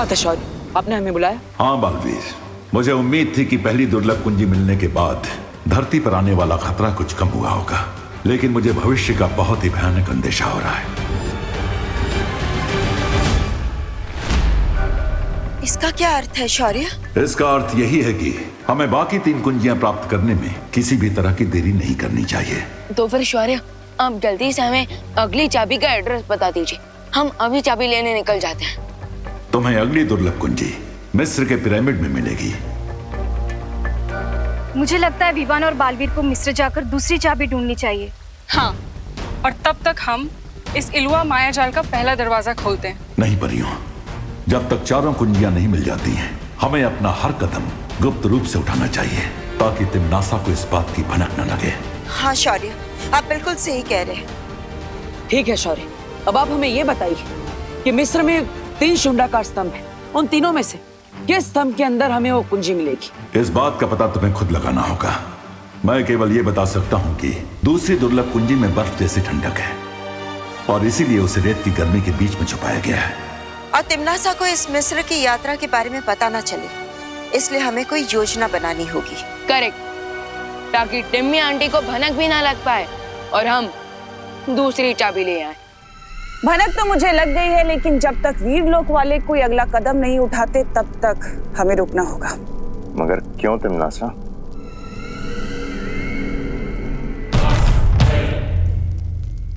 बात है शौर्य, आपने हमें बुलाया? हाँ बालवीर, मुझे उम्मीद थी कि पहली दुर्लभ कुंजी मिलने के बाद धरती पर आने वाला खतरा कुछ कम हुआ होगा, लेकिन मुझे भविष्य का बहुत ही भयानक अंदेशा हो रहा है। इसका क्या अर्थ है शौर्य? इसका अर्थ यही है कि हमें बाकी 3 कुंजियां प्राप्त करने में किसी भी तरह की देरी नहीं करनी चाहिए। तो फिर शौर्य, आप जल्दी से हमें अगली चाबी का एड्रेस बता दीजिए, हम अभी चाबी लेने निकल जाते हैं। तुम्हें अगली दुर्लभ कुंजी मिस्र के पिरामिड में मिलेगी। मुझे लगता है विवान और बालवीर को मिस्र जाकर दूसरी चाबी ढूंढनी चाहिए। हाँ, और तब तक हम इस इलुआ माया जाल का पहला दरवाजा खोलते हैं। नहीं परियों, जब तक चारों कुंजियां नहीं मिल जाती हैं, हमें अपना हर कदम गुप्त रूप से उठाना चाहिए ताकि तिम्नासा को इस बात की भनक न लगे। हाँ शौर्य, आप बिल्कुल सही कह रहे हैं। ठीक है शौर्य, अब आप हमें ये बताइए कि मिस्र में 3 शुंडाकार स्तंभ हैं, उन तीनों में से किस स्तंभ के अंदर हमें वो कुंजी मिलेगी? इस बात का पता तुम्हें खुद लगाना होगा। मैं केवल ये बता सकता हूँ कि दूसरी दुर्लभ कुंजी में बर्फ जैसी ठंडक है और इसीलिए उसे रेत की गर्मी के बीच में छुपाया गया है। और तिम्नासा को इस मिस्र की यात्रा के बारे में पता न चले, इसलिए हमें कोई योजना बनानी होगी। करेक्ट, ताकि टिम्मी आंटी को भनक भी ना लग पाए और हम दूसरी चाबी ले आए। भनक तो मुझे लग गई है, लेकिन जब तक वीरलोक वाले कोई अगला कदम नहीं उठाते तब तक हमें रुकना होगा। मगर क्यों तिम्नासा?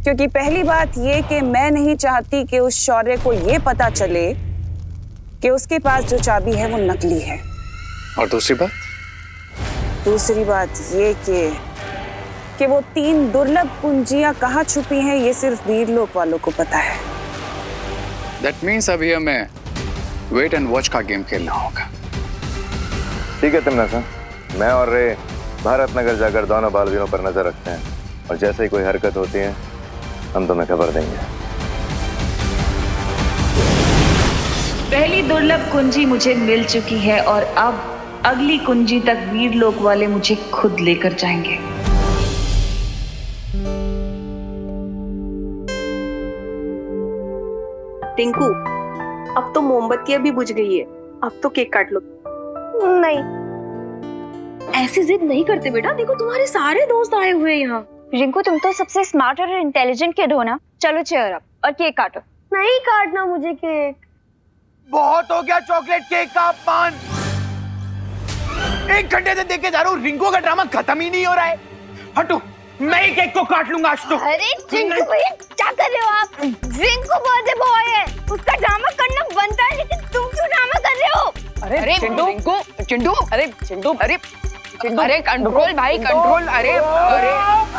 क्योंकि पहली बात ये कि मैं नहीं चाहती कि उस शौर्य को ये पता चले कि उसके पास जो चाबी है वो नकली है। और दूसरी बात? दूसरी बात ये कि वो 3 दुर्लभ कुंजियां कहाँ छुपी हैं ये सिर्फ वीरलोक वालों को पता है। That means अभी हमें वेट एंड वॉच का गेम खेलना होगा। ठीक है तिम्नासा, मैं और रे भारत नगर जाकर दोनों बालवीरों पर नजर रखते हैं और जैसे ही कोई हरकत होती है हम तुम्हें खबर देंगे। पहली दुर्लभ कुंजी मुझे मिल चुकी है और अब अगली कुंजी तक वीरलोक वाले मुझे खुद लेकर जाएंगे। टिंकू, अब तो मोमबत्तियां भी बुझ गई है, अब तो केक काट लो। नहीं, ऐसी जिद नहीं करते बेटा, देखो तुम्हारे सारे दोस्त आए हुए हैं यहाँ। रिंकू, तुम तो सबसे स्मार्ट और इंटेलिजेंट किड हो ना। चलो चेयर अप और केक काटो। नहीं काटना मुझे केक। बहुत हो गया चॉकलेट केक का अपमान। 1 घंटे से देखे जा रहा हूँ, रिंकू का ड्रामा खत्म ही नहीं हो रहा है। हटो, मैं ही केक को काट लूंगा आज तो। अरे रिंकू भैया, क्या कर रहे हो आप? रिंकू बर्थडे बॉय है, उसका ड्रामा करना बनता है, लेकिन तुम क्यों ड्रामा कर रहे हो? अरे चिंटू, चिंटू, अरे चिंटू, अरे चिंटू, अरे कंट्रोल भाई, कंट्रोल। अरे अरे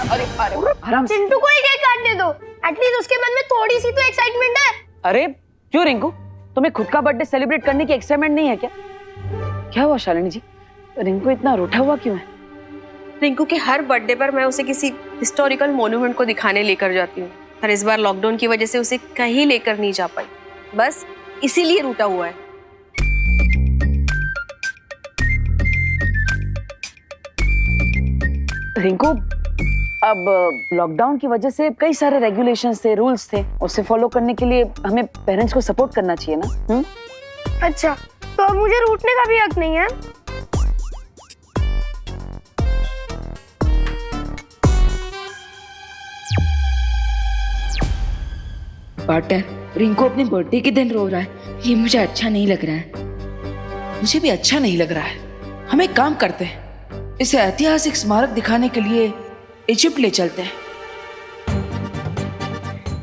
अरे अरे आराम से। चिंटू को ही केक काटने दो, एटलीस्ट उसके मन में थोड़ी सी तो एक्साइटमेंट है। अरे क्यों रिंकू, तुम्हें खुद का बर्थडे सेलिब्रेट करने की एक्साइटमेंट नहीं है क्या? क्या हुआ शालिनी जी, रिंकू इतना रूठा हुआ क्यों है? रिंकू के हर बर्थडे पर मैं उसे किसी हिस्टोरिकल मॉन्यूमेंट को दिखाने लेकर जाती हूँ, पर इस बार लॉकडाउन की वजह से उसे कहीं लेकर नहीं जा पाई, बस इसीलिए रूठा हुआ है। रिंकू, अब लॉकडाउन की वजह से कई सारे रेगुलेशंस थे, रूल्स थे, उसे फॉलो करने के लिए हमें पेरेंट्स को सपोर्ट करना चाहिए ना। अच्छा, तो अब मुझे रूठने का भी हक नहीं है? पार्टनर, रिंकू अपने बर्थडे के दिन रो रहा है, ये मुझे अच्छा नहीं लग रहा है। मुझे भी अच्छा नहीं लग रहा है। हम एक काम करते हैं, इसे ऐतिहासिक स्मारक दिखाने के लिए इजिप्ट ले चलते हैं।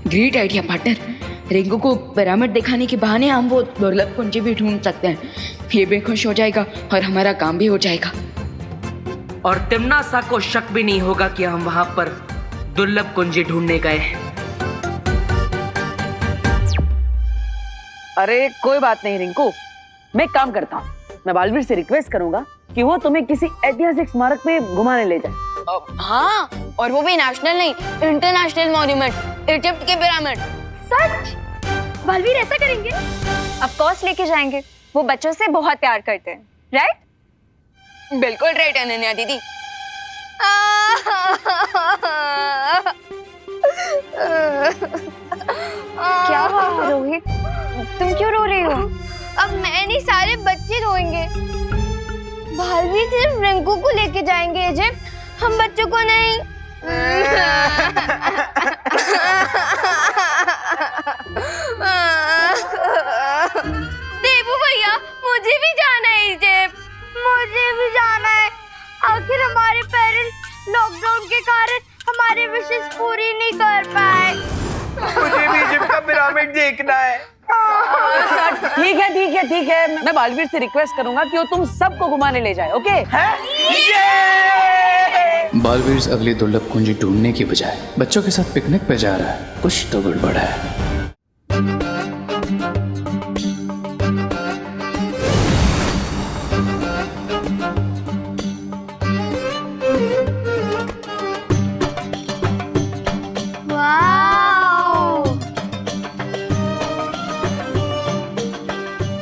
ग्रेट आइडिया पार्टनर, रिंकू को पिरामिड दिखाने के बहाने हम वो दुर्लभ कुंजी भी ढूंढ सकते हैं। ये भी खुश हो जाएगा और हमारा काम भी हो जाएगा। और तिम्नासा को शक भी नहीं होगा कि हम वहां पर दुर्लभ कुंजी ढूंढने गए हैं। अरे कोई बात नहीं रिंकू, मैं एक काम करता हूँ, मैं बालवीर से रिक्वेस्ट करूंगा कि वो तुम्हें किसी ऐतिहासिक स्मारक पे घुमाने ले जाए। हाँ, और वो भी नेशनल नहीं, इंटरनेशनल मॉन्यूमेंट, इजिप्ट के पिरामिड। सच? बालवीर ऐसा करेंगे? ऑफ कोर्स लेके जाएंगे, वो बच्चों से बहुत प्यार करते हैं, राइट? बिल्कुल राइट अनन्या दीदी। क्या हुआ रोहित, तुम क्यों रो रही हो? अब मैं नहीं सारे बच्चे रोएंगे। बालवीर सिर्फ रिंकू को लेके जाएंगे इजिप्ट, हम बच्चों को नहीं। देबू भैया मुझे भी जाना है इजिप्ट। मुझे भी जाना है। आखिर हमारे पेरेंट्स लॉकडाउन के कारण हमारे विशेष पूरी नहीं कर पाए। मुझे भी इजिप्ट का पिरामिड देखना है। ठीक है ठीक है ठीक है, मैं बालवीर से रिक्वेस्ट करूंगा कि वो तुम सबको घुमाने ले जाए। ओके? बालवीर अगली दुर्लभ कुंजी ढूंढने की बजाय बच्चों के साथ पिकनिक पे जा रहा है। कुछ तो गड़बड़ है।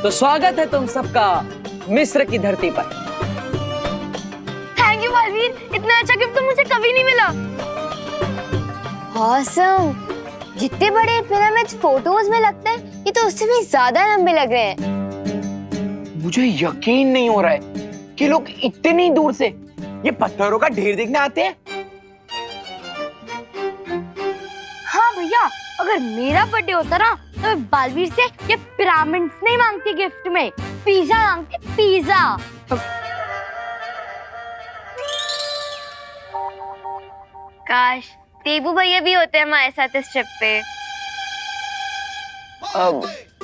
तो स्वागत है तुम सबका मिस्र की धरती पर। थैंक यू बालवीर, इतना अच्छा गिफ्ट तो मुझे कभी नहीं मिला। ऑसम। जितने बड़े पिरामिड्स फोटोज में लगते हैं, ये तो उससे भी ज्यादा लंबे लग रहे हैं। मुझे यकीन नहीं हो रहा है कि लोग इतनी दूर से ये पत्थरों का ढेर देखने आते हैं। हाँ भैया, अगर मेरा बर्थडे होता ना तो मैं बालवीर से ये पिरामिड्स नहीं मांगती गिफ्ट में, पिज्जा मांगती, पिज्जा। काश देबू भैया भी होते हमारे साथ इस ट्रिप पे।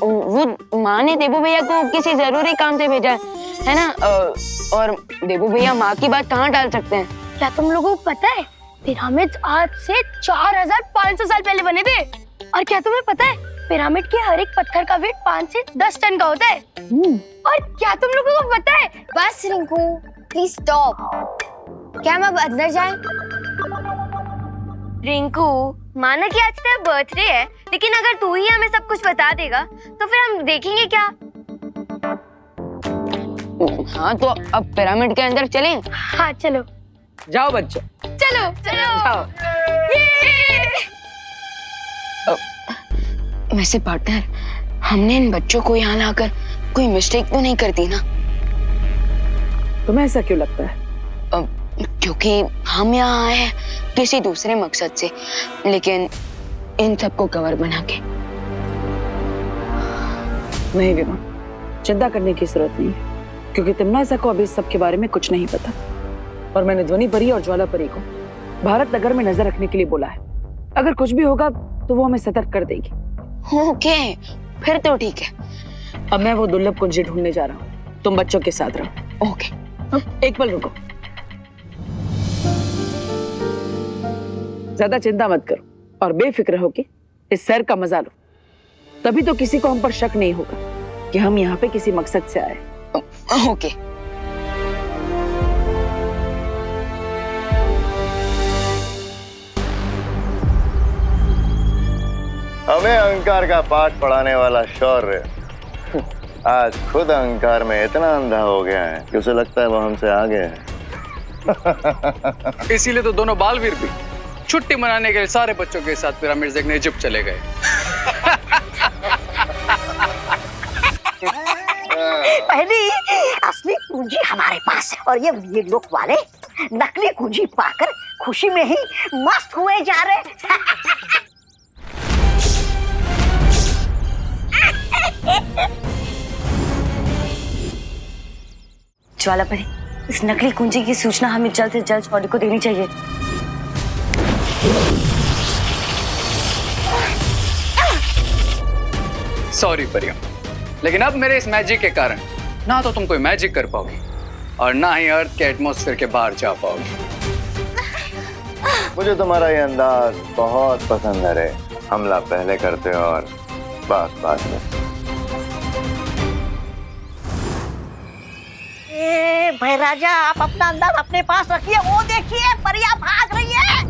वो माँ ने देबू भैया को किसी जरूरी काम से भेजा है ना, और देबू भैया माँ की बात कहाँ टाल सकते हैं। क्या तुम लोगों को पता है पिरामिड्स आज से 4500 साल पहले बने थे? और क्या तुम्हें पता है पिरामिड के हर एक पत्थर का वेट 5 से 10 टन का होता है? और क्या तुम लोगों को पता है? बस रिंकू प्लीज स्टॉप। क्या हम अब अंदर जाएं? रिंकू, माना कि आज तेरा बर्थडे है, लेकिन अगर तू ही हमें सब कुछ बता देगा तो फिर हम देखेंगे क्या? हाँ तो अब पिरामिड के अंदर चलें? हाँ चलो। जाओ बच्चों, चलो चलो। जाओ। वैसे पार्टनर, हमने इन बच्चों को यहाँ लाकर कोई मिस्टेक तो नहीं कर दी ना? तुम्हें ऐसा क्यों लगता है? क्योंकि हम यहाँ आए हैं किसी दूसरे मकसद से, लेकिन इन सबको कवर बना के। नहीं विमा, चिंता करने की जरूरत नहीं है, क्योंकि तिमनासा को अभी इस सब के बारे में कुछ नहीं पता। और मैंने ध्वनि परी और ज्वाला परी को भारत नगर में नजर रखने के लिए बोला है। अगर कुछ भी होगा तो वो हमें सतर्क कर देगी। ओके, फिर तो ठीक है। अब मैं वो दुर्लभ कुंजी ढूंढने जा रहा हूँ, तुम बच्चों के साथ रहो। ओके। एक पल रुको, ज्यादा चिंता मत करो और बेफिक्र हो के इस सैर का मजा लो। तभी तो किसी को हम पर शक नहीं होगा कि हम यहाँ पे किसी मकसद से आए। ओके। हमें अहंकार का पाठ पढ़ाने वाला शौर्य आज खुद अहंकार में इतना अंधा हो गया है कि उसे लगता है वो हमसे आगे है। इसीलिए तो दोनों बालवीर भी छुट्टी मनाने के लिए सारे बच्चों के साथ पिरामिड देखने इजिप्ट चले गए। पहली असली कुंजी हमारे पास है और ये लोग वाले नकली कुंजी पाकर खुशी में ही मस्त हुए जा रहे। ज्वाला परी, इस नकली कुंजी की सूचना हमें जल्द से जल्द शौर्य को देनी चाहिए। सॉरी परिया, लेकिन अब मेरे इस मैजिक के कारण ना तो तुम कोई मैजिक कर पाओगे और ना ही अर्थ के एटमॉस्फेयर के बाहर जा पाओगे। मुझे तुम्हारा ये अंदाज बहुत पसंद है रे। हमला पहले करते हो और बात बात में। भाई राजा, आप अपना अंदाज अपने पास रखिए। वो देखिए परिया भाग रही है।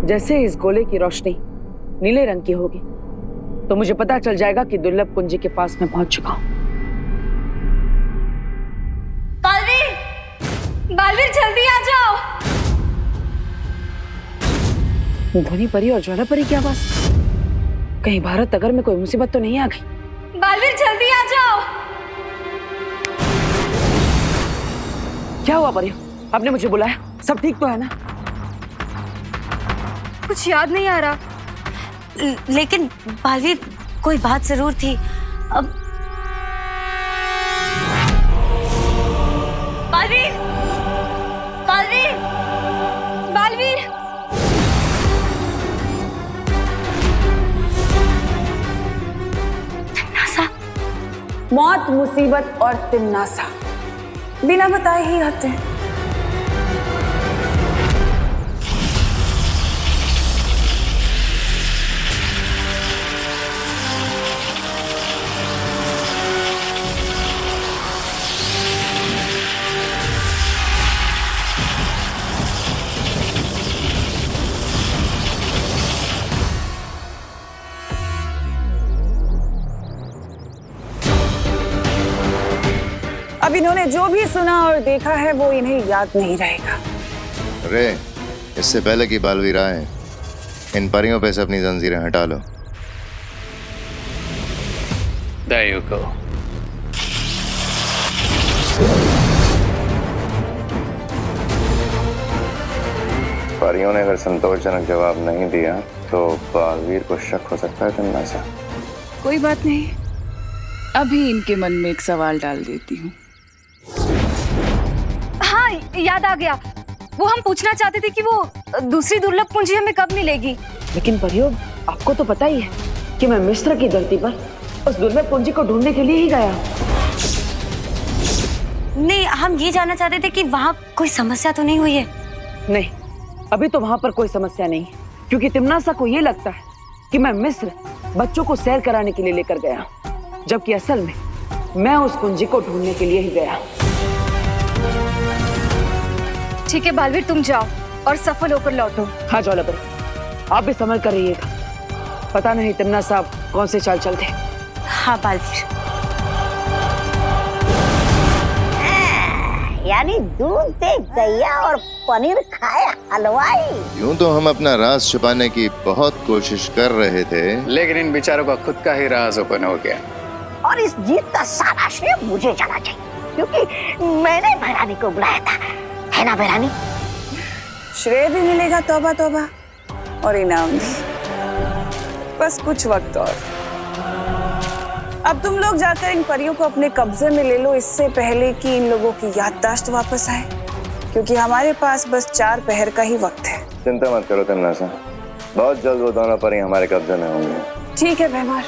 जैसे इस गोले की रोशनी नीले रंग की होगी तो मुझे पता चल जाएगा कि दुर्लभ कुंजी के पास मैं पहुंच चुका हूं। बालवीर, बालवीर जल्दी आ जाओ। ध्वनि परी और ज्वाला परी की आवाज। कहीं भारत नगर में कोई मुसीबत तो नहीं आ गई? बालवीर जल्दी आ जाओ। क्या हुआ परी? आपने मुझे बुलाया, सब ठीक तो है ना? कुछ याद नहीं आ रहा, लेकिन बालवीर कोई बात जरूर थी। अब बालवीर, बालवीर, बालवीर। मौत, मुसीबत और तिमनासा बिना बताए ही आते हैं। अब इन्होंने जो भी सुना और देखा है वो इन्हें याद नहीं रहेगा। अरे इससे पहले कि बालवीर आए, इन परियों पे से अपनी जंजीरें हटा लो। There you go. परियों ने अगर संतोषजनक जवाब नहीं दिया तो बालवीर को शक हो सकता है तिमनासा। कोई बात नहीं, अभी इनके मन में एक सवाल डाल देती हूँ। हाँ, याद आ गया। वो हम पूछना चाहते थे कि वो दूसरी दुर्लभ कुंजी हमें कब मिलेगी। लेकिन परियो, आपको तो पता ही है कि मैं मिस्र की धरती पर उस दुर्लभ कुंजी को ढूंढने के लिए ही गया। नहीं, हम ये जानना चाहते थे कि वहाँ कोई समस्या तो नहीं हुई है। नहीं, अभी तो वहां पर कोई समस्या नहीं है, क्योंकि तिमनासा को ये लगता है कि मैं मिस्र बच्चों को सैर कराने के लिए लेकर गया, जबकि असल में मैं उस कुंजी को ढूंढने के लिए ही गया। ठीक है बालवीर, तुम जाओ और सफल होकर लौटो। हाँ ज्वाला परी, आप भी संभल कर रहिएगा, पता नहीं तिमनासा कौन से चाल चलते। हाँ बालवीर। यानी दूध दे गैया और पनीर खाए हलवाई। यूं तो हम अपना राज छुपाने की बहुत कोशिश कर रहे थे, लेकिन इन बेचारों का खुद का ही राज ओपन हो गया। और इस जीत का सारा श्रेय मुझे जाना चाहिए, क्योंकि मैंने भैरानी को बुलाया था, है ना भैरानी? श्रेय भी मिलेगा, तौबा तौबा, और इनाम भी। बस कुछ वक्त और। अब तुम लोग जाकर इन परियों को अपने कब्जे में ले लो, इससे पहले कि इन लोगों की याददाश्त वापस आए, क्योंकि हमारे पास बस 4 पहर का ही वक्त है। चिंता मत करो तिमनासा, बहुत जल्द वो दोनों परी हमारे कब्जे में होंगे। ठीक है भैमार,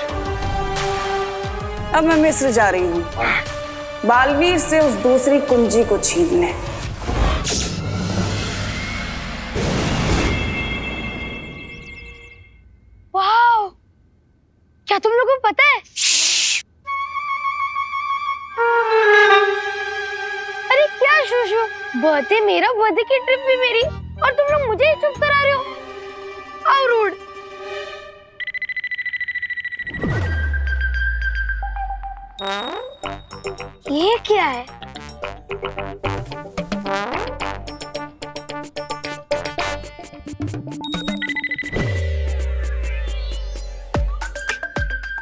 अब मैं मिस्र जा रही हूँ बालवीर से उस दूसरी कुंजी को छीनने। वाह, क्या तुम लोगों को पता है? अरे क्या शूशु, बर्थडे मेरा, बर्थडे की ट्रिप भी मेरी, और तुम लोग मुझे ही चुप करा रहे हो। How rude. ये क्या है?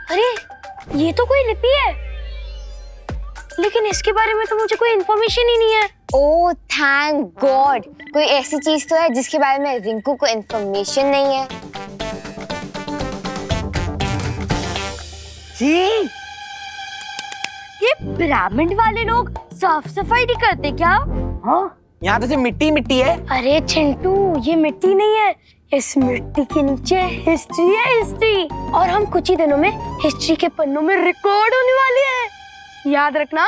अरे ये तो कोई लिपि है, लेकिन इसके बारे में तो मुझे कोई इन्फॉर्मेशन ही नहीं है। ओह थैंक गॉड, कोई ऐसी चीज तो है जिसके बारे में रिंकू को इन्फॉर्मेशन नहीं है। जी, ये पिरामिड वाले लोग साफ सफाई नहीं करते क्या? हाँ, यहाँ तो सिर्फ मिट्टी मिट्टी है। अरे चिंटू, ये मिट्टी नहीं है, इस मिट्टी के नीचे हिस्ट्री है, हिस्ट्री। और हम कुछ ही दिनों में हिस्ट्री के पन्नों में रिकॉर्ड होने वाले हैं, याद रखना।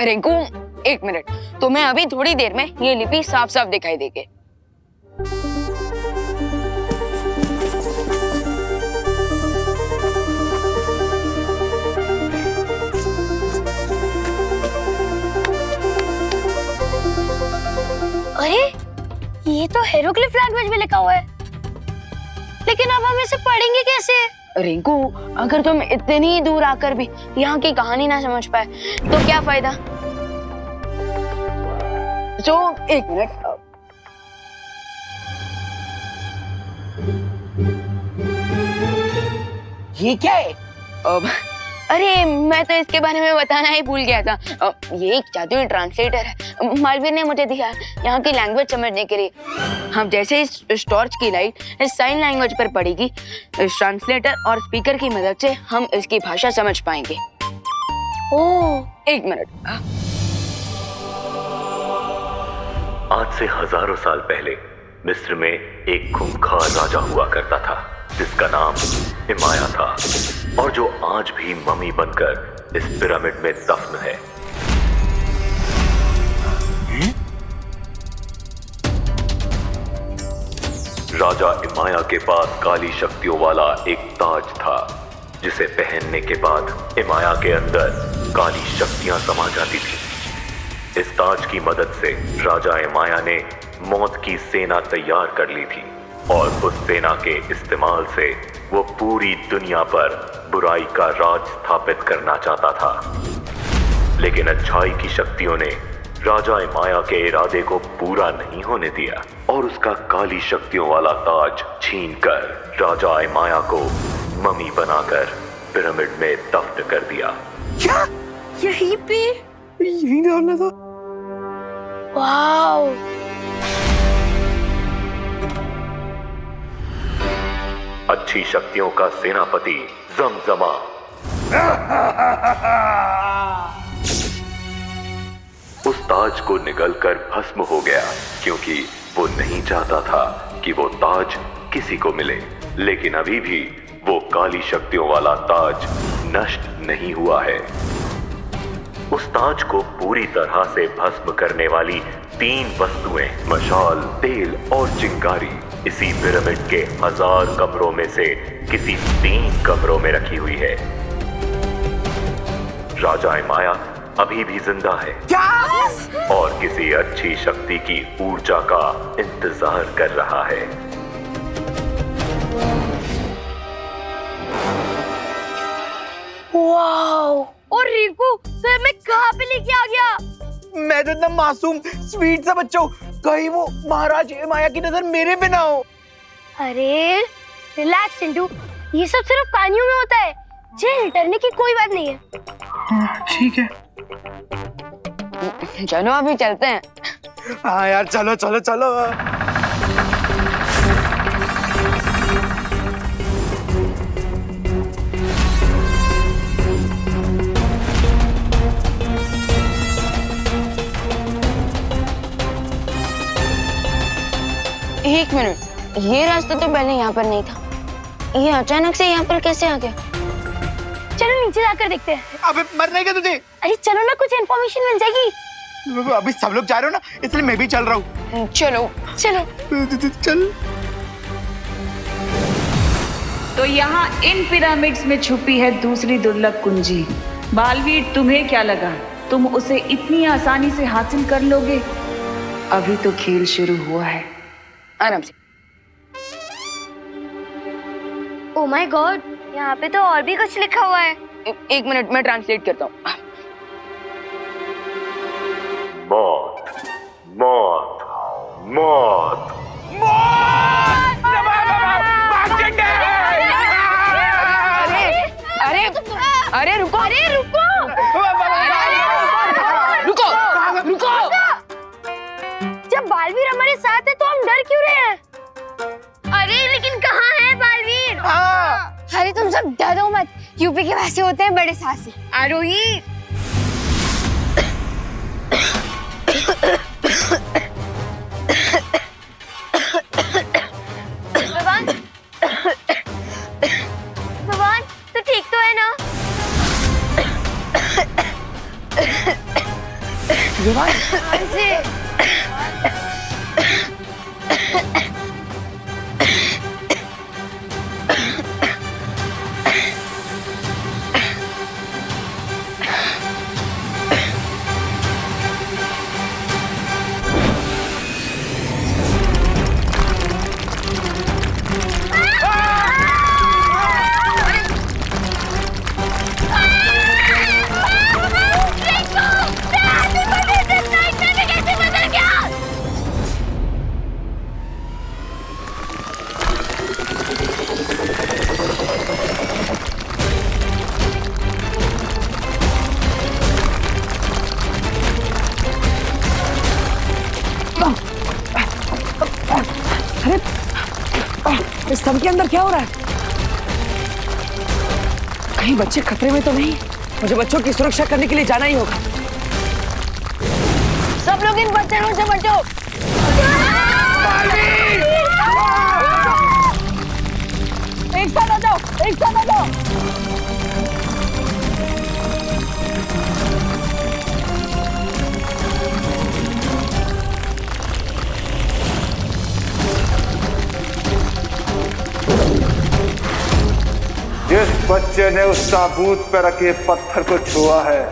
रिंकू, 1 मिनट, तुम्हें अभी थोड़ी देर में ये लिपि साफ साफ दिखाई देगी। अरे ये तो हिएरोग्लिफ लैंग्वेज में लिखा हुआ है, लेकिन अब हम इसे पढ़ेंगे कैसे? रिंकू, अगर तुम इतनी दूर आकर भी यहाँ की कहानी ना समझ पाए तो क्या फायदा? तो 1 मिनट, ये क्या है? अरे मैं तो इसके बारे में बताना ही भूल गया था। ये एक जादुई ट्रांसलेटर है, मालवीर ने मुझे दिया यहाँ की लैंग्वेज समझने के लिए। हम जैसे इस टॉर्च की लाइट इस साइन लैंग्वेज पर पड़ेगी, इस ट्रांसलेटर और स्पीकर की मदद से हम इसकी भाषा समझ पाएंगे। ओह, एक मिनट। आज से हजारों साल पहले मिस्र में एक खूंखार राजा हुआ करता था जिसका नाम इमाया था और जो आज भी मम्मी बनकर इस पिरामिड में दफन है। राजा इमाया के पास काली शक्तियों वाला एक ताज था जिसे पहनने के बाद इमाया के अंदर काली शक्तियां समा जाती थी। इस ताज की मदद से राजा इमाया ने मौत की सेना तैयार कर ली थी और उस सेना के इस्तेमाल से वो पूरी दुनिया पर बुराई का राज स्थापित करना चाहता था। लेकिन अच्छाई की शक्तियों ने राजा इमाया के इरादे को पूरा नहीं होने दिया और उसका काली शक्तियों वाला ताज छीनकर राजा इमाया को मम्मी बनाकर पिरामिड में दफन कर दिया। क्या? यहीं पे? यहीं डालना था। वाओ। अच्छी शक्तियों का सेनापति जमजमा उस ताज को निगलकर भस्म हो गया क्योंकि वो नहीं चाहता था कि वो ताज किसी को मिले। लेकिन अभी भी वो काली शक्तियों वाला ताज नष्ट नहीं हुआ है। उस ताज को पूरी तरह से भस्म करने वाली 3 वस्तुएं, मशाल, तेल और चिंगारी, इसी पिरामिड के 1000 कमरों में से किसी 3 कमरों में रखी हुई है। राजा इमाया अभी भी जिंदा है। क्या? और किसी अच्छी शक्ति की ऊर्जा का इंतजार कर रहा है। वाओ। और रिंकू तो मैं कहाँ पे लेके आ गया? मैं तो इतना मासूम स्वीट सा बच्चा हूँ, कहीं वो महाराज इमाया की नजर मेरे पे ना हो। अरे रिलैक्स चिंटू, ये सब सिर्फ कहानियों में होता है, जेल डरने की कोई बात नहीं है। ठीक है, चलो अभी चलते हैं। हाँ यार, चलो चलो चलो। एक मिनट, ये रास्ता तो पहले यहाँ पर नहीं था, ये अचानक से यहाँ पर कैसे आ गया? चलो नीचे जाकर देखते हैं। अबे मरने का तुझे? अरे चलो ना, कुछ इन्फॉर्मेशन मिल जाएगी। अभी सब लोग जा रहे हो ना, इसलिए मैं भी चल रहा हूँ। चलो चलो चल। तो यहाँ इन पिरामिड्स में छुपी है दूसरी दुर्लभ कुंजी। बालवीर, तुम्हें क्या लगा तुम उसे इतनी आसानी से हासिल कर लोगे? अभी तो खेल शुरू हुआ है। आराम से। ओह माय गॉड, यहाँ पे तो और भी कुछ लिखा हुआ है। एक मिनट, मैं ट्रांसलेट करता हूँ। मौत, मौत, मौत, अरे अरे रुको, अरे रुको, रुको, रुको। जब बालवीर हमारे साथ है तो हम डर क्यों रहे हैं? अरे लेकिन कहाँ है बालवीर? अरे तुम सब डरो मत, यूपी के वैसे होते हैं बड़े साहसी। आरोही, भगवान, भगवान तू ठीक तो है ना? भगवान से स्तंभ के अंदर क्या हो रहा है? कहीं बच्चे खतरे में तो नहीं? मुझे बच्चों की सुरक्षा करने के लिए जाना ही होगा। सब लोग इन बच्चों से बचो। एक साथ आ जाओ, एक साथ आ जाओ। जिस बच्चे ने उस ताबूत पर रखे पत्थर को छुआ है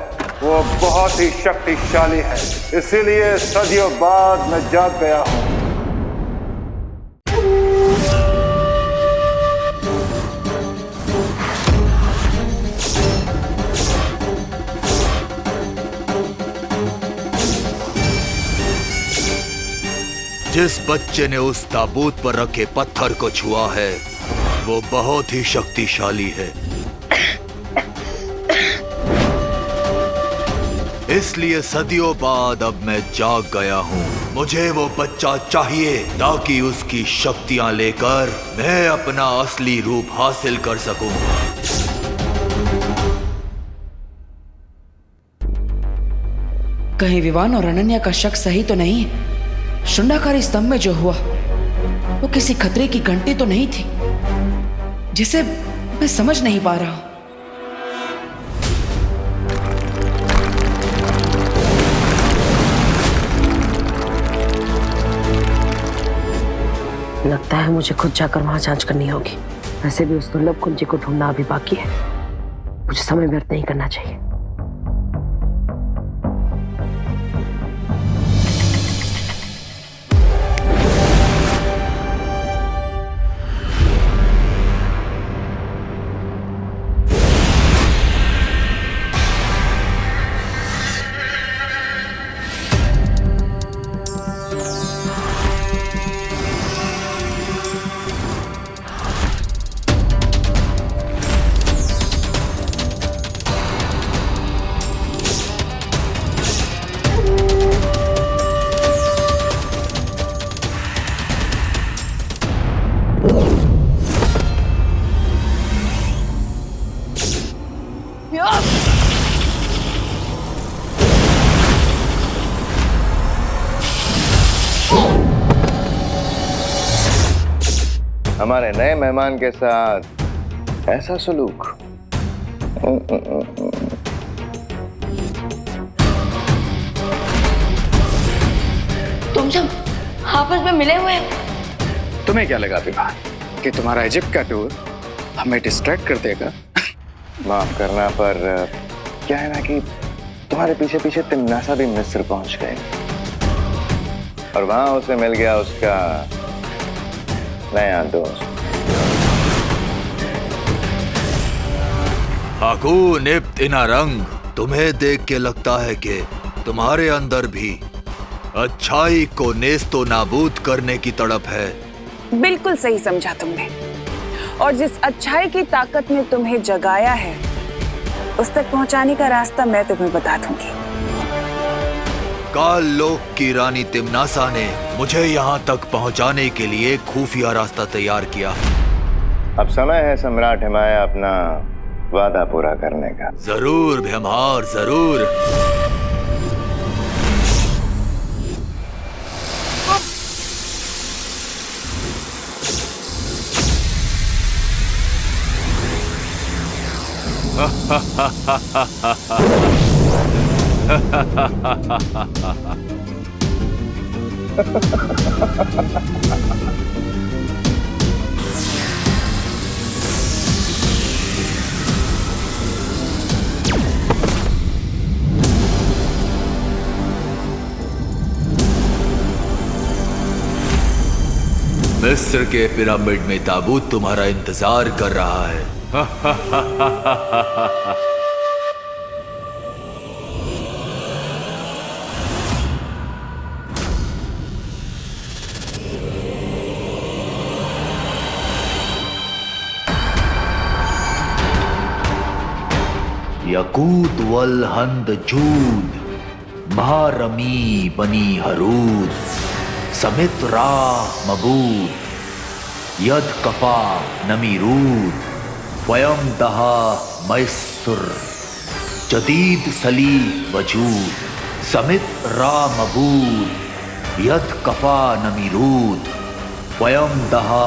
वो बहुत ही शक्तिशाली है, इसीलिए सदियों बाद मैं जाग गया हूं। जिस बच्चे ने उस ताबूत पर रखे पत्थर को छुआ है वो बहुत ही शक्तिशाली है, इसलिए सदियों बाद अब मैं जाग गया हूँ। मुझे वो बच्चा चाहिए ताकि उसकी शक्तियाँ लेकर मैं अपना असली रूप हासिल कर सकूं। कहीं विवान और अनन्या का शक सही तो नहीं है? शुंडाकारी स्तंभ में जो हुआ वो किसी खतरे की घंटी तो नहीं थी, जिसे मैं समझ नहीं पा रहा हूं। लगता है मुझे खुद जाकर वहां जांच करनी होगी। वैसे भी उस दुर्लभ कुंजी को ढूंढना अभी बाकी है, मुझे समय व्यर्थ नहीं करना चाहिए। हमारे नए मेहमान के साथ ऐसा सलूक। तुम सब आपस में मिले हुए हो? तुम्हें क्या लगा विवान कि तुम्हारा इजिप्ट का टूर हमें डिस्ट्रैक्ट कर देगा? माफ करना, पर क्या है ना कि तुम्हारे पीछे पीछे तिम्नासा भी मिस्र पहुंच गए और वहां उसे मिल गया उसका नया दोस्त। हाकून इब्न इनारंग, तुम्हें देख के लगता है कि तुम्हारे अंदर भी अच्छाई को नेस्तो नाबूद करने की तड़प है। बिल्कुल सही समझा तुमने, और जिस अच्छाई की ताकत ने तुम्हें जगाया है उस तक पहुंचाने का रास्ता मैं तुम्हें बता दूंगी। काल लोक की रानी तिम्नासा ने मुझे यहाँ तक पहुँचाने के लिए खुफिया रास्ता तैयार किया। अब समय है सम्राट हिमाया अपना वादा पूरा करने का। जरूर भ्यमहार, जरूर। मिस्र के पिरामिड में ताबूत तुम्हारा इंतजार कर रहा है। यकूत वल हंद जूद, महारमी बनी हरूद, समित राह मबूद, यद कफा नमीरूद वयम दहा मैसुर जदीद सली वजूद समित रा मबूद यद कफा नमीरूद वयम दहा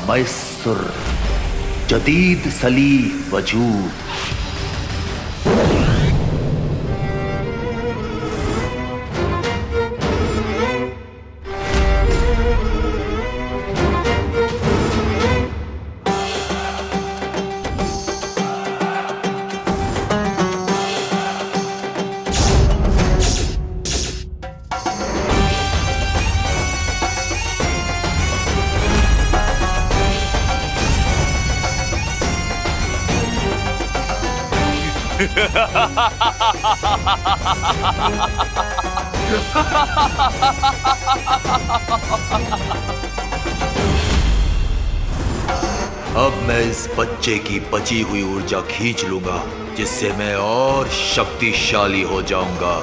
मैसुर जदीद सली वजूद। अब मैं इस बच्चे की बची हुई ऊर्जा खींच लूंगा, जिससे मैं और शक्तिशाली हो जाऊंगा।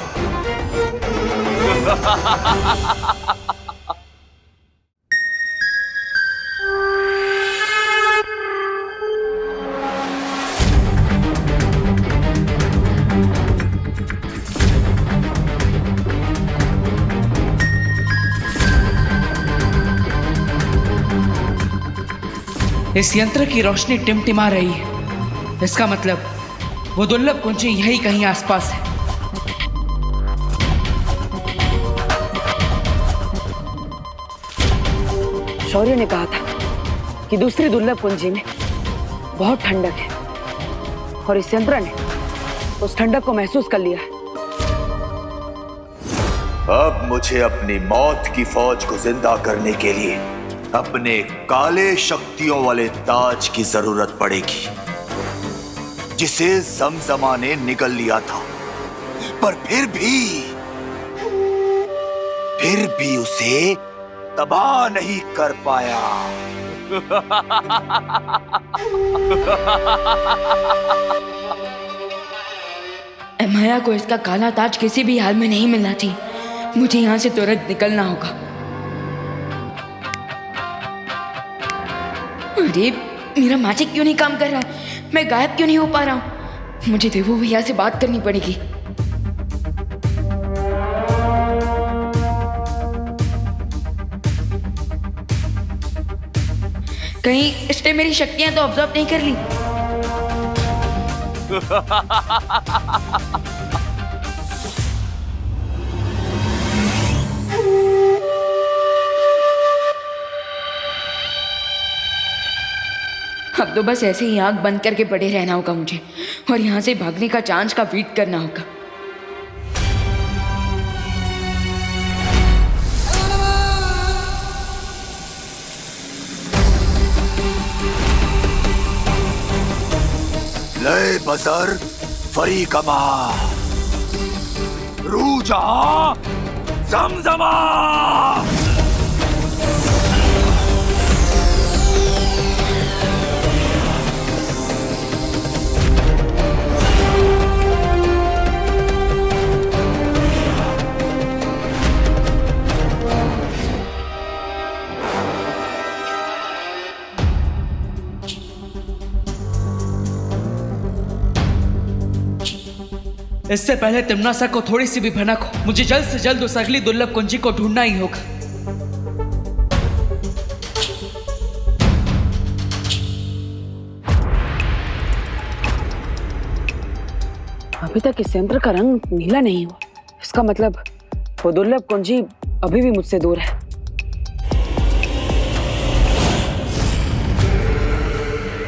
इस यंत्र की रोशनी टिमटिमा रही है। इसका मतलब वो दुर्लभ कुंजी यही कहीं आसपास है। शौर्य ने कहा था कि दूसरी दुर्लभ कुंजी में बहुत ठंडक है और इस यंत्र ने उस ठंडक को महसूस कर लिया है। अब मुझे अपनी मौत की फौज को जिंदा करने के लिए अपने काले शक्तियों वाले ताज की जरूरत पड़ेगी, जिसे जमजमा ने निगल लिया था, पर फिर भी उसे तबाह नहीं कर पाया। माया को इसका काला ताज किसी भी हाल में नहीं मिलना चाहिए। मुझे यहाँ से तुरंत निकलना होगा। अरे मेरा मैजिक क्यों नहीं काम कर रहा है? मैं गायब क्यों नहीं हो पा रहा हूँ? मुझे देवू भैया से बात करनी पड़ेगी। कहीं इसने मेरी शक्तियां तो ऑब्जर्व नहीं कर ली। अब तो बस ऐसे ही आंख बंद करके पड़े रहना होगा मुझे, और यहाँ से भागने का चांस का वेट करना होगा। लय बसर फरी कमा रू जहां जमजमा। इससे पहले तिम्नासा को थोड़ी सी भी भनक हो, मुझे जल्द से जल्द उस अगली दुर्लभ कुंजी को ढूंढना ही होगा। अभी तक इस यंत्र का रंग नीला नहीं हुआ। इसका मतलब वो दुर्लभ कुंजी अभी भी मुझसे दूर है।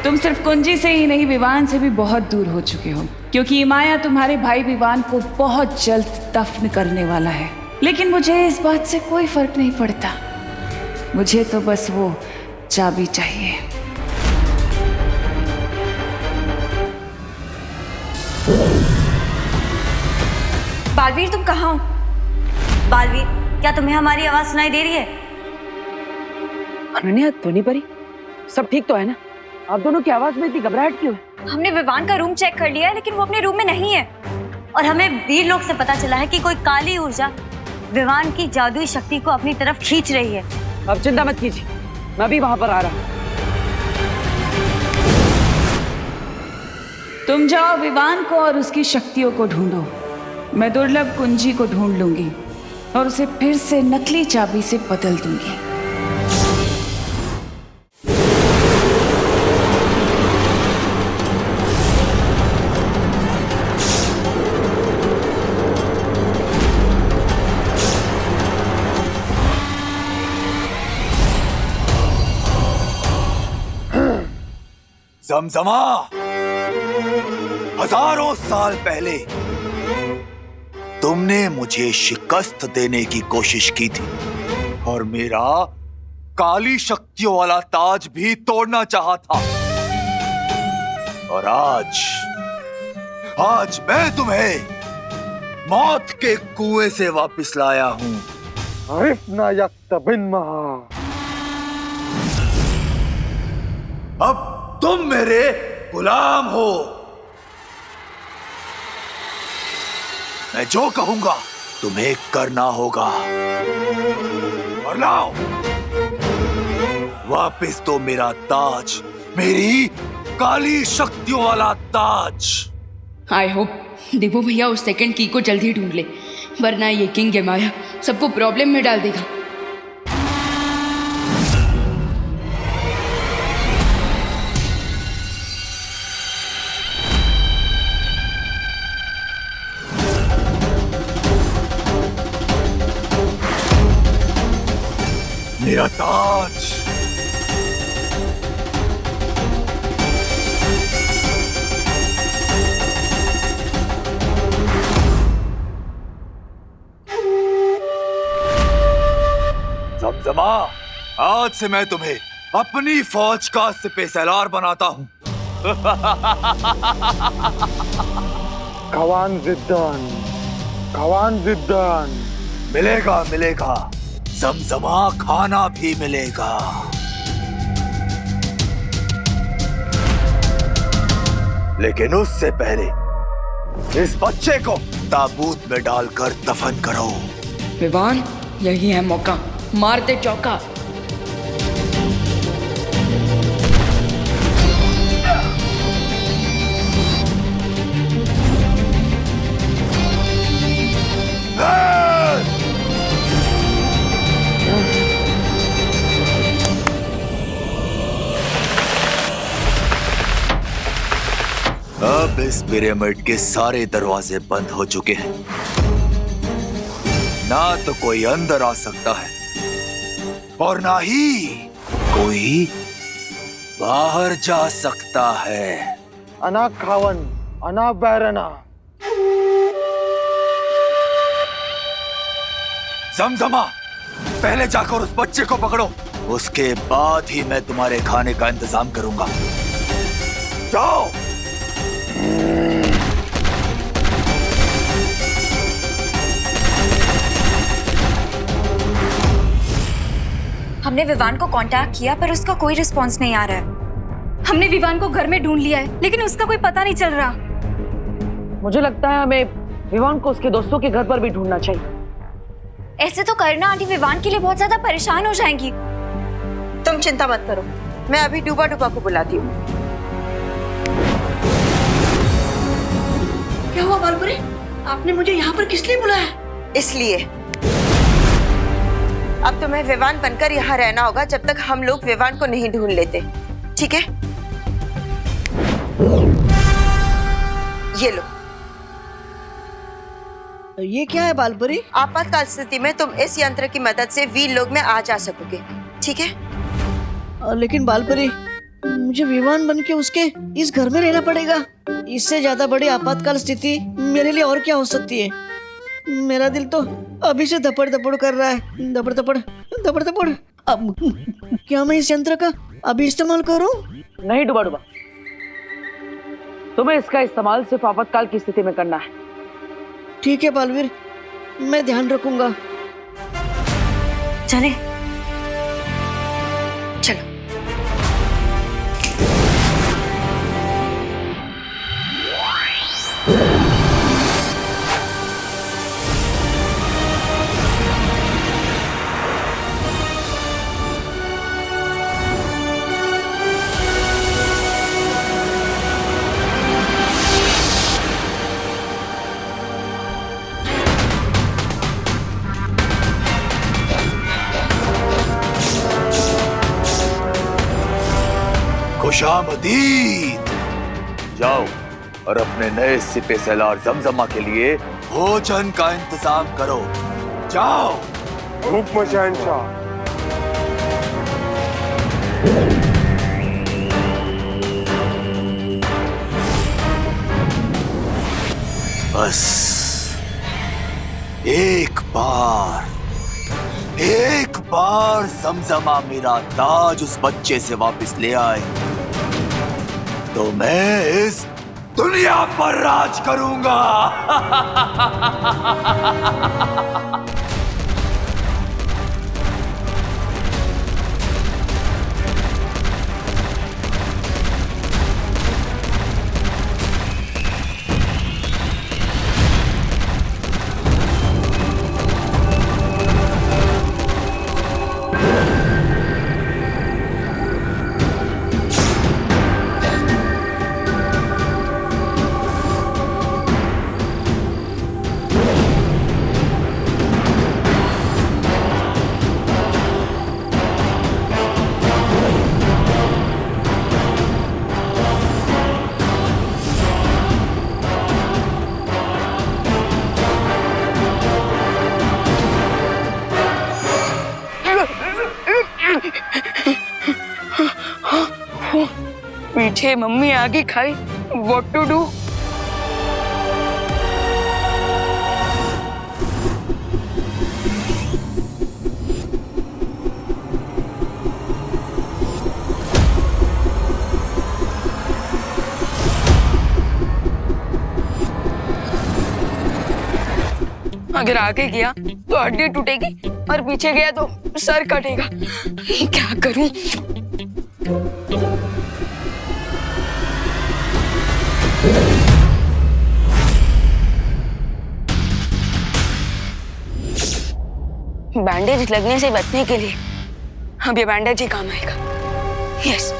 तुम सिर्फ कुंजी से ही नहीं, विवान से भी बहुत दूर हो चुके हो, क्योंकि माया तुम्हारे भाई विवान को बहुत जल्द दफन करने वाला है। लेकिन मुझे इस बात से कोई फर्क नहीं पड़ता। मुझे तो बस वो चाबी चाहिए। बालवीर, तुम कहाँ हो? बालवीर, क्या तुम्हें हमारी आवाज सुनाई दे रही है? अनन्या, ध्वनि परी, सब ठीक तो है ना? आप दोनों की आवाज में इतनी घबराहट क्यों है? हमने विवान का रूम चेक कर लिया है, लेकिन वो अपने रूम में नहीं है। और हमें वीर लोग से पता चला है कि कोई काली ऊर्जा विवान की जादुई शक्ति को अपनी तरफ खींच रही है। अब चिंता मत कीजिए, मैं भी वहां पर आ रहा हूँ। तुम जाओ विवान को और उसकी शक्तियों को ढूंढो। मैं दुर्लभ कुंजी को ढूंढ लूंगी और उसे फिर से नकली चाबी से बदल दूंगी। जमजमा, हजारों साल पहले तुमने मुझे शिकस्त देने की कोशिश की थी और मेरा काली शक्तियों वाला ताज भी तोड़ना चाहा था। और आज मैं तुम्हें मौत के कुएं से वापस लाया हूं। अब तुम मेरे गुलाम हो। मैं जो कहूंगा तुम्हें करना होगा। और लाओ वापस तो मेरा ताज, मेरी काली शक्तियों वाला ताज। आई होप देवो भैया उस सेकंड की को जल्दी ढूंढ ले, वरना ये किंग माया सबको प्रॉब्लम में डाल देगा। मेरा ताज। जमजमा, आज से मैं तुम्हें अपनी फौज का सिपहसालार बनाता हूं। कवान जिद्दान मिलेगा मिलेगा, जमजमा खाना भी मिलेगा। लेकिन उससे पहले इस बच्चे को ताबूत में डालकर दफन करो। विवान, यही है मौका, मारते चौका। अब इस पिरामिड के सारे दरवाजे बंद हो चुके हैं। ना तो कोई अंदर आ सकता है और ना ही कोई बाहर जा सकता है। अना खावन, अना बैरना। जमजमा, पहले जाकर उस बच्चे को पकड़ो, उसके बाद ही मैं तुम्हारे खाने का इंतजाम करूंगा। जाओ। हमने विवान को कांटेक्ट किया पर उसका कोई रिस्पांस नहीं आ रहा है। हमने विवान को घर में ढूंढ लिया है लेकिन उसका कोई पता नहीं चल रहा। मुझे लगता है हमें विवान को उसके दोस्तों के घर पर भी ढूंढना चाहिए। ऐसे तो करना आंटी विवान के लिए बहुत ज्यादा परेशान हो जाएंगी। तुम चिंता मत करो, मैं अभी डूबा डूबा को बुलाती हूँ। क्या हुआ बालपुरी? आपने मुझे यहाँ पर किस लिए बुलाया? इसलिए अब तुम्हें विवान बनकर यहाँ रहना होगा जब तक हम लोग विवान को नहीं ढूंढ लेते, ठीक है? ये लो। ये क्या है बालपुरी? आपातकाल स्थिति में तुम इस यंत्र की मदद से वीर लोग में आ जा सकोगे, ठीक है? लेकिन बालपुरी, मुझे विवान बनके उसके इस घर में रहना पड़ेगा। इससे ज्यादा बड़ी आपातकाल स्थिति मेरे लिए और क्या हो सकती है? मेरा दिल तो अभी से धपड़ धपड़ कर रहा है, धपड़ धपड़ धपड़ धपड़। अब क्या मैं इस यंत्र का अभी इस्तेमाल करूं? नहीं डूबा डूबा, तुम्हें इसका इस्तेमाल सिर्फ आपातकाल की स्थिति में करना है। ठीक है बालवीर, मैं ध्यान रखूंगा। चले चलो। खुशामदीद। जाओ और अपने नए सिपे सलार जमजमा के लिए भोजन का इंतजाम करो। जाओ। हुक्म शहंशाह। बस एक बार जमजमा मेरा ताज उस बच्चे से वापस ले आए तो मैं इस दुनिया पर राज करूंगा। पीछे मम्मी आगे खाई, व्हाट टू डू? अगर आगे गया तो हड्डी टूटेगी और पीछे गया तो सर कटेगा। क्या करूं? बैंडेज लगने से बचने के लिए अब ये बैंडेज ही काम आएगा। यस।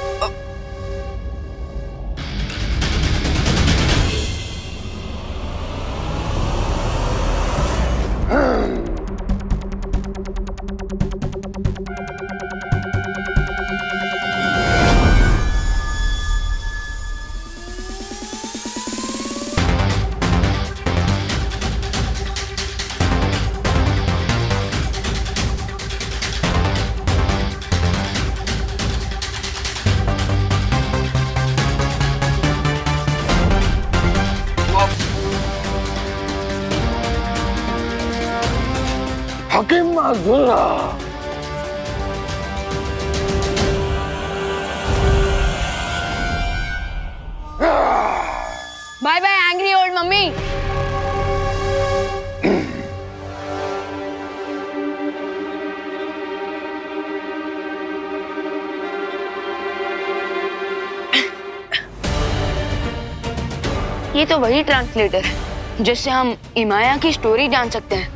हकीम माजूरा। Bye bye angry old mummy. ये तो वही ट्रांसलेटर है जिससे हम इमाया की स्टोरी जान सकते हैं।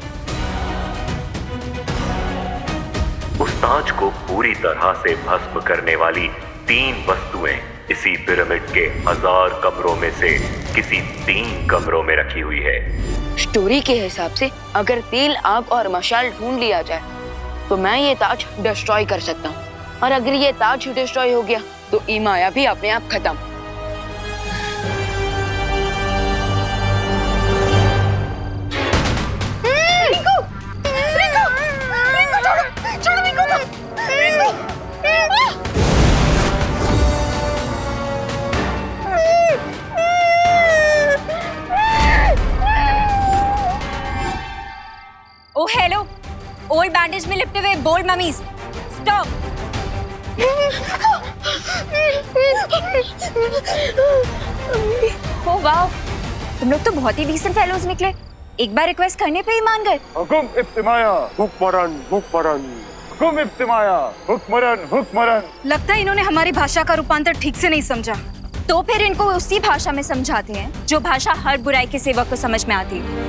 उस ताज को पूरी तरह से भस्म करने वाली 3 वस्तुएं इसी पिरामिड के 1000 कमरों में से किसी 3 कमरों में रखी हुई है। स्टोरी के हिसाब से अगर तेल, आग और मशाल ढूंढ लिया जाए तो मैं ये ताज डिस्ट्रॉय कर सकता हूँ, और अगर ये ताज डिस्ट्रॉय हो गया तो इमाया भी अपने आप खत्म। ओ हेलो, ओल्ड बैंडेज में लिपटे हुए bold mummies, stop. Oh wow, तुम लोग तो बहुत ही डिसेंट फेलोज निकले। एक बार रिक्वेस्ट करने पे ही मान गए। हुकुम इब्तिमाया हुक्मरन हुक्मरन, हुकुम इब्तिमाया हुक्मरन हुक्मरन। लगता है इन्होंने हमारी भाषा का रूपांतर ठीक से नहीं समझा। तो फिर इनको उसी भाषा में समझाते हैं जो भाषा हर बुराई के सेवक को समझ में आती है।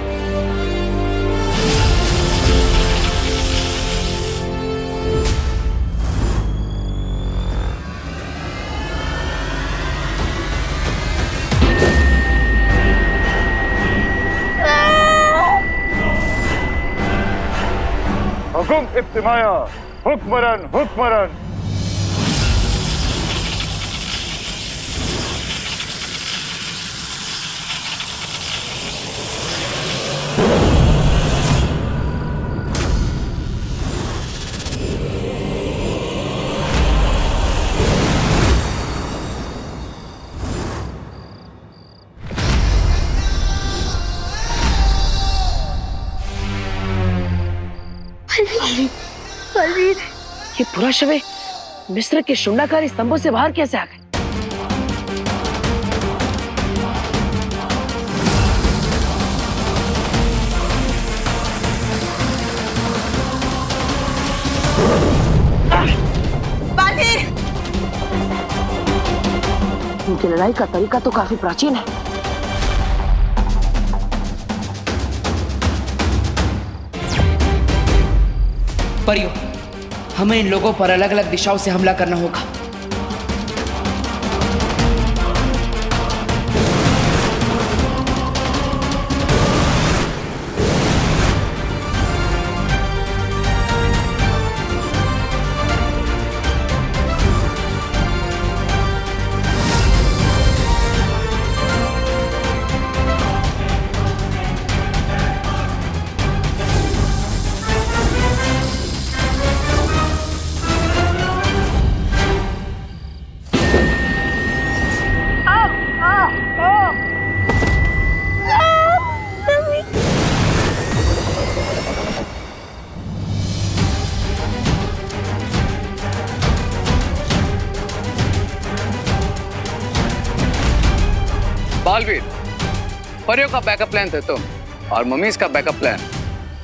हुकुम इब्तिमाया हुक्मरन हुक्मरन। पूरा शव मिस्र के शुंडाकारी स्तंभों से बाहर कैसे आ गए? इनकी लड़ाई का तरीका तो काफी प्राचीन है। परियों, हमें इन लोगों पर अलग अलग दिशाओं से हमला करना होगा। बालवीर, परियों का बैकअप प्लान थे तुम और मम्मीज का बैकअप प्लान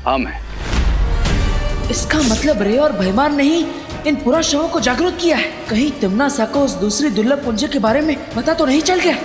हम हैं। इसका मतलब रे और भयमान ने ही इन पूरा शवों को जागरूक किया है। कहीं तिम्ना सा को उस दूसरी दुर्लभ कुंजी के बारे में पता तो नहीं चल गया?